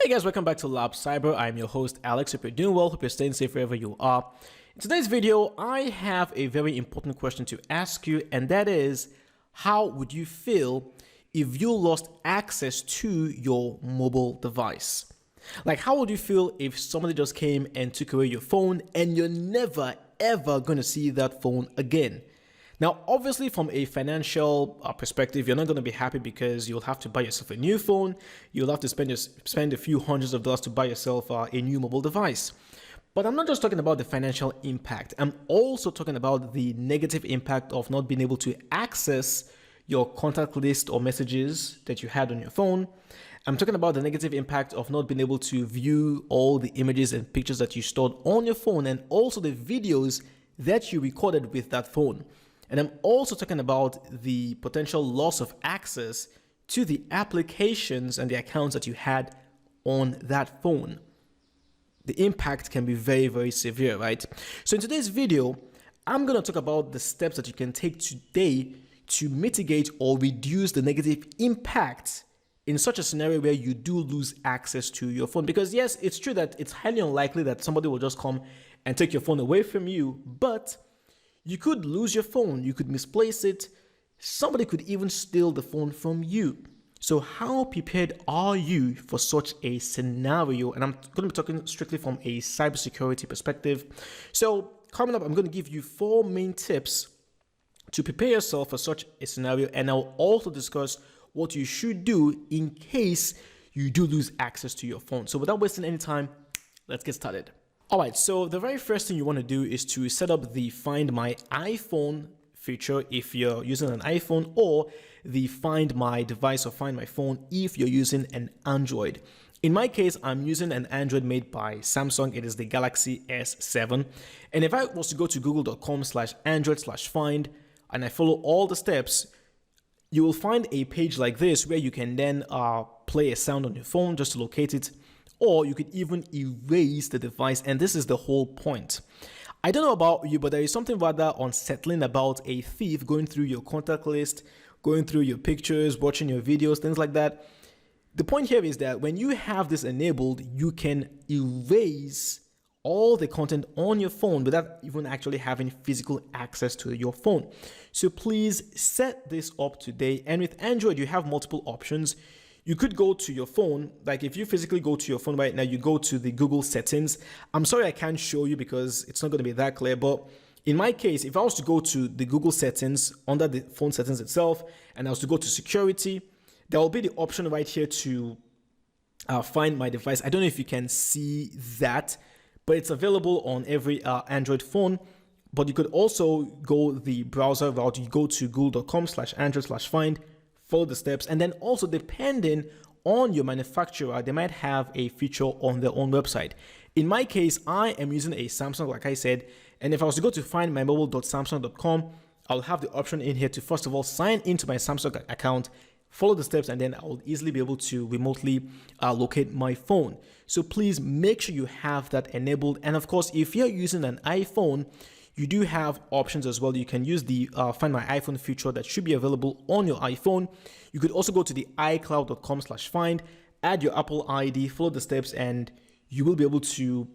Hey guys, welcome back to Lab Cyber. I'm your host Alex. Hope you're doing well. Hope you're staying safe wherever you are. In today's video, I have a very important question to ask you, and that is, how would you feel if you lost access to your mobile device? Like, how would you feel if somebody just came and took away your phone and you're never ever going to see that phone again? Now, obviously, from a financial perspective, you're not going to be happy because you'll have to buy yourself a new phone. You'll have to spend a few hundreds of dollars to buy yourself a new mobile device. But I'm not just talking about the financial impact. I'm also talking about the negative impact of not being able to access your contact list or messages that you had on your phone. I'm talking about the negative impact of not being able to view all the images and pictures that you stored on your phone, and also the videos that you recorded with that phone. And I'm also talking about the potential loss of access to the applications and the accounts that you had on that phone. The impact can be very, very severe, right? So in today's video, I'm going to talk about the steps that you can take today to mitigate or reduce the negative impact in such a scenario where you do lose access to your phone. Because yes, it's true that it's highly unlikely that somebody will just come and take your phone away from you, but you could lose your phone, you could misplace it, somebody could even steal the phone from you. So how prepared are you for such a scenario? And I'm going to be talking strictly from a cybersecurity perspective. So coming up, I'm going to give you 4 main tips to prepare yourself for such a scenario, and I'll also discuss what you should do in case you do lose access to your phone. So without wasting any time, let's get started. All right, so the very first thing you want to do is to set up the Find My iPhone feature if you're using an iPhone, or the Find My Device or Find My Phone if you're using an Android. In my case, I'm using an Android made by Samsung. It is the Galaxy S7. And if I was to go to google.com/android/find and I follow all the steps, you will find a page like this where you can then play a sound on your phone just to locate it, or you could even erase the device, and this is the whole point. I don't know about you, but there is something rather unsettling about a thief going through your contact list, going through your pictures, watching your videos, things like that. The point here is that when you have this enabled, you can erase all the content on your phone without even actually having physical access to your phone. So please set this up today. And with Android, you have multiple options. You could go to your phone, like if you physically go to your phone right now, you go to the Google settings. I'm sorry I can't show you because it's not going to be that clear, but in my case, if I was to go to the Google settings under the phone settings itself, and I was to go to security, there will be the option right here to find my device. I don't know if you can see that, but it's available on every Android phone. But you could also go the browser route. You go to google.com/android/find, follow the steps, and then also depending on your manufacturer, they might have a feature on their own website. In my case, I am using a Samsung, like I said, and if I was to go to findmymobile.samsung.com, I'll have the option in here to first of all sign into my Samsung account, follow the steps, and then I'll easily be able to remotely locate my phone. So please make sure you have that enabled. And of course, if you're using an iPhone, you do have options as well. You can use the Find My iPhone feature that should be available on your iPhone. You could also go to the iCloud.com/find, add your Apple ID, follow the steps, and you will be able to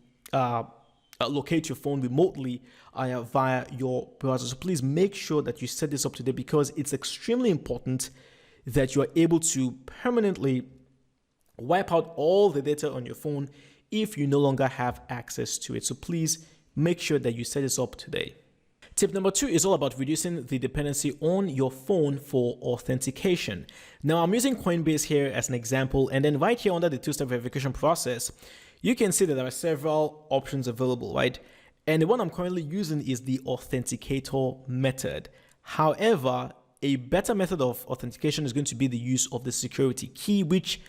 locate your phone remotely via your browser. So please make sure that you set this up today, because it's extremely important that you are able to permanently wipe out all the data on your phone if you no longer have access to it. So please make sure that you set this up today. Tip number 2 is all about reducing the dependency on your phone for authentication. Now, I'm using Coinbase here as an example, and then right here under the 2-step verification process, you can see that there are several options available, right? And the one I'm currently using is the authenticator method. However, a better method of authentication is going to be the use of the security key, which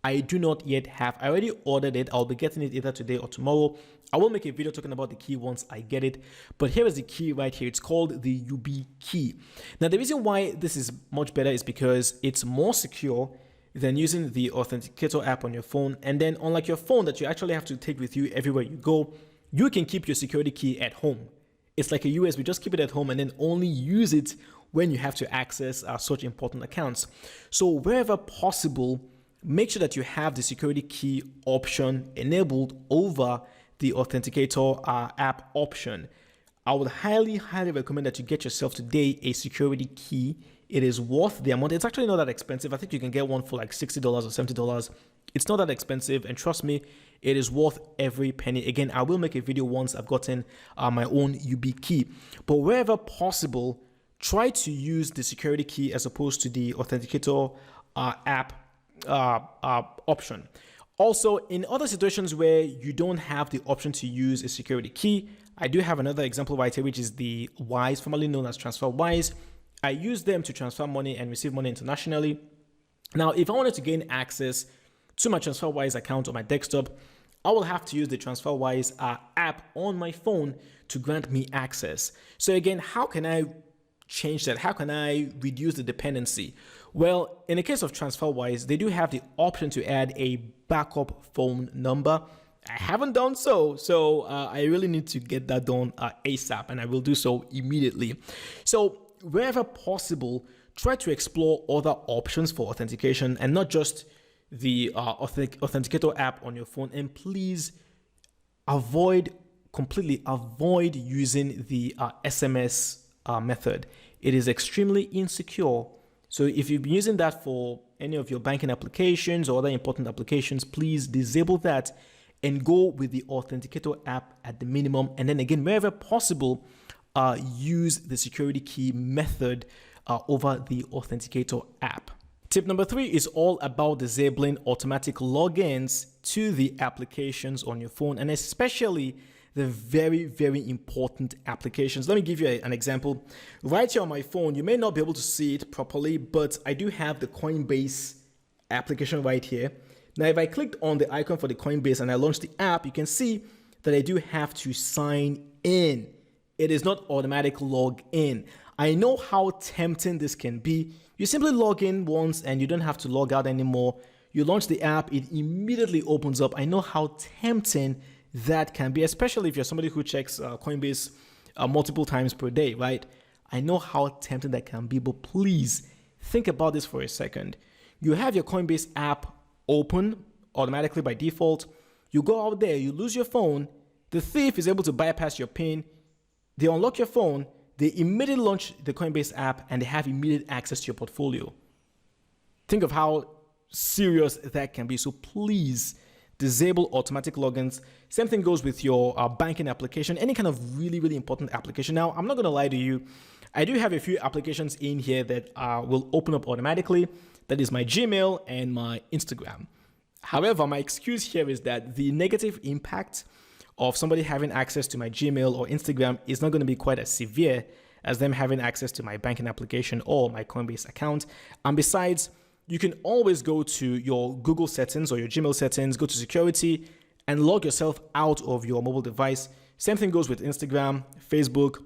I do not yet have. I already ordered it. I'll be getting it either today or tomorrow. I will make a video talking about the key once I get it. But here is the key right here. It's called the UB key. Now, the reason why this is much better is because it's more secure than using the Authenticator app on your phone. And then unlike your phone that you actually have to take with you everywhere you go, you can keep your security key at home. It's like a USB. Just keep it at home and then only use it when you have to access such important accounts. So wherever possible, make sure that you have the security key option enabled over the Authenticator app option. I would highly recommend that you get yourself today a security key. It is worth the amount. It's actually not that expensive. I think you can get one for like $60 or $70. It's not that expensive, and trust me, it is worth every penny. Again, I will make a video once I've gotten my own UB key. But wherever possible, try to use the security key as opposed to the Authenticator app option. Also, in other situations where you don't have the option to use a security key, I do have another example right here, which is the Wise, formerly known as TransferWise. I use them to transfer money and receive money internationally. Now, if I wanted to gain access to my TransferWise account on my desktop, I will have to use the TransferWise app on my phone to grant me access. So again, how can I change that? How can I reduce the dependency? Well, in the case of TransferWise, they do have the option to add a backup phone number. I haven't done so I really need to get that done ASAP, and I will do so immediately. So wherever possible, try to explore other options for authentication and not just the Authenticator app on your phone. And please completely avoid using the SMS method. It is extremely insecure. So if you've been using that for any of your banking applications or other important applications, please disable that and go with the Authenticator app at the minimum. And then again, wherever possible, use the security key method over the Authenticator app. Tip number 3 is all about disabling automatic logins to the applications on your phone, and especially the very, very important applications. Let me give you an example. Right here on my phone, you may not be able to see it properly, but I do have the Coinbase application right here. Now, if I clicked on the icon for the Coinbase and I launch the app, you can see that I do have to sign in. It is not automatic log in. I know how tempting this can be. You simply log in once and you don't have to log out anymore. You launch the app, it immediately opens up. I know how tempting that can be, especially if you're somebody who checks Coinbase multiple times per day, right? I know how tempting that can be, but please think about this for a second. You have your Coinbase app open automatically by default. You go out there, you lose your phone. The thief is able to bypass your PIN. They unlock your phone. They immediately launch the Coinbase app and they have immediate access to your portfolio. Think of how serious that can be. So please disable automatic logins. Same thing goes with your banking application, any kind of really, really important application. Now, I'm not going to lie to you. I do have a few applications in here that will open up automatically. That is my Gmail and my Instagram. However, my excuse here is that the negative impact of somebody having access to my Gmail or Instagram is not going to be quite as severe as them having access to my banking application or my Coinbase account. And besides, you can always go to your Google settings or your Gmail settings, go to security and log yourself out of your mobile device. Same thing goes with Instagram, Facebook.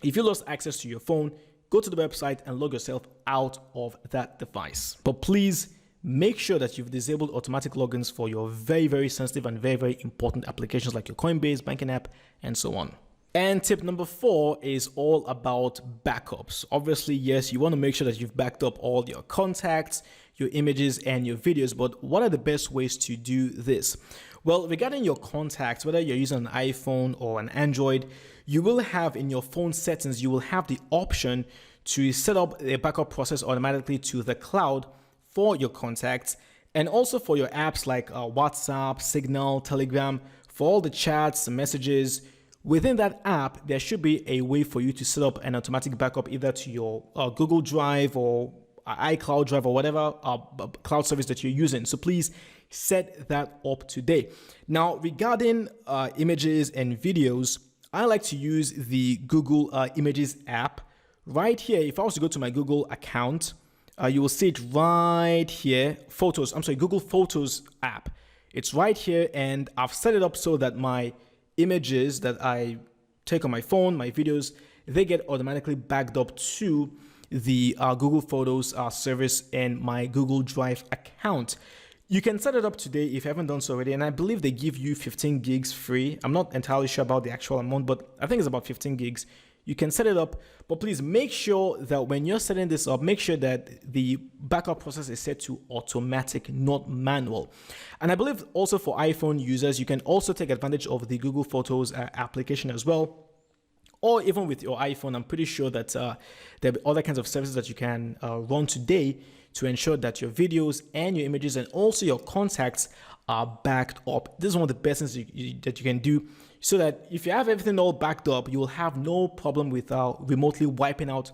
If you lost access to your phone, go to the website and log yourself out of that device. But please make sure that you've disabled automatic logins for your very, very sensitive and very, very important applications like your Coinbase, banking app, and so on. And tip number 4 is all about backups. Obviously, yes, you want to make sure that you've backed up all your contacts, your images, and your videos, but what are the best ways to do this? Well, regarding your contacts, whether you're using an iPhone or an Android, you will have in your phone settings, you will have the option to set up a backup process automatically to the cloud for your contacts and also for your apps like WhatsApp, Signal, Telegram, for all the chats, messages. Within that app, there should be a way for you to set up an automatic backup either to your Google Drive or iCloud Drive or whatever cloud service that you're using. So please set that up today. Now, regarding images and videos, I like to use the Google Images app. Right here, if I was to go to my Google account, you will see it right here, Google Photos app. It's right here, and I've set it up so that my images that I take on my phone, my videos, they get automatically backed up to the Google Photos service and my Google Drive account. You can set it up today if you haven't done so already, and I believe they give you 15 gigs free. I'm not entirely sure about the actual amount, but I think it's about 15 gigs. You can set it up, but please make sure that when you're setting this up, make sure that the backup process is set to automatic, not manual. And I believe also for iPhone users, you can also take advantage of the Google Photos application as well. Or even with your iPhone, I'm pretty sure that there are other kinds of services that you can run today to ensure that your videos and your images and also your contacts are backed up. This is one of the best things that you can do, so that if you have everything all backed up, you will have no problem with remotely wiping out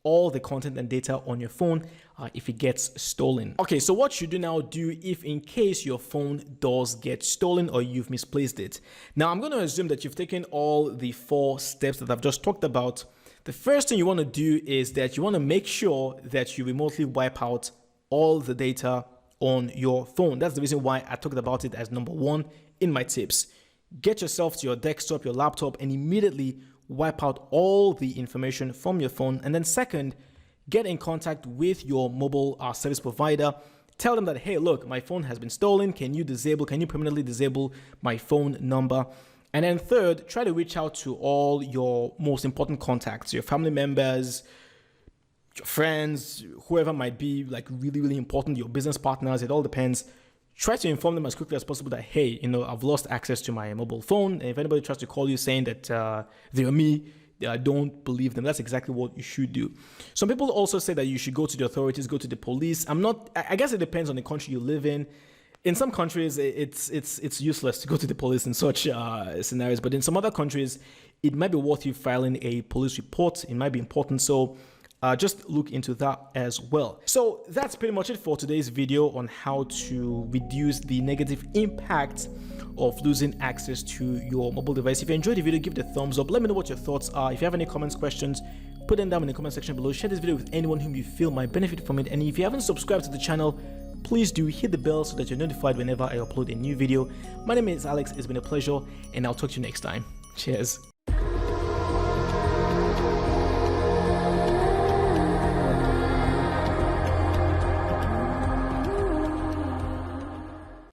all the content and data on your phone if it gets stolen. Okay, so what should you now do if in case your phone does get stolen or you've misplaced it? Now, I'm going to assume that you've taken all the 4 steps that I've just talked about. The first thing you want to do is that you want to make sure that you remotely wipe out all the data on your phone. That's the reason why I talked about it as number 1 in my tips. Get yourself to your desktop, your laptop, and immediately wipe out all the information from your phone. And then second, get in contact with your mobile service provider. Tell them that, hey, look, my phone has been stolen. Can you permanently disable my phone number? And then third, try to reach out to all your most important contacts, your family members, your friends, whoever might be like really, really important, your business partners, it all depends. Try to inform them as quickly as possible that, hey, I've lost access to my mobile phone. And if anybody tries to call you saying that they're me, don't believe them. That's exactly what you should do. Some people also say that you should go to the authorities, go to the police. I guess it depends on the country you live in. In some countries, it's useless to go to the police in such scenarios. But in some other countries, it might be worth you filing a police report. It might be important. So just look into that as well. So that's pretty much it for today's video on how to reduce the negative impact of losing access to your mobile device. If you enjoyed the video, give it a thumbs up. Let me know what your thoughts are. If you have any comments, questions, put them down in the comment section below. Share this video with anyone whom you feel might benefit from it. And if you haven't subscribed to the channel, please do hit the bell so that you're notified whenever I upload a new video. My name is Alex. It's been a pleasure, and I'll talk to you next time. Cheers.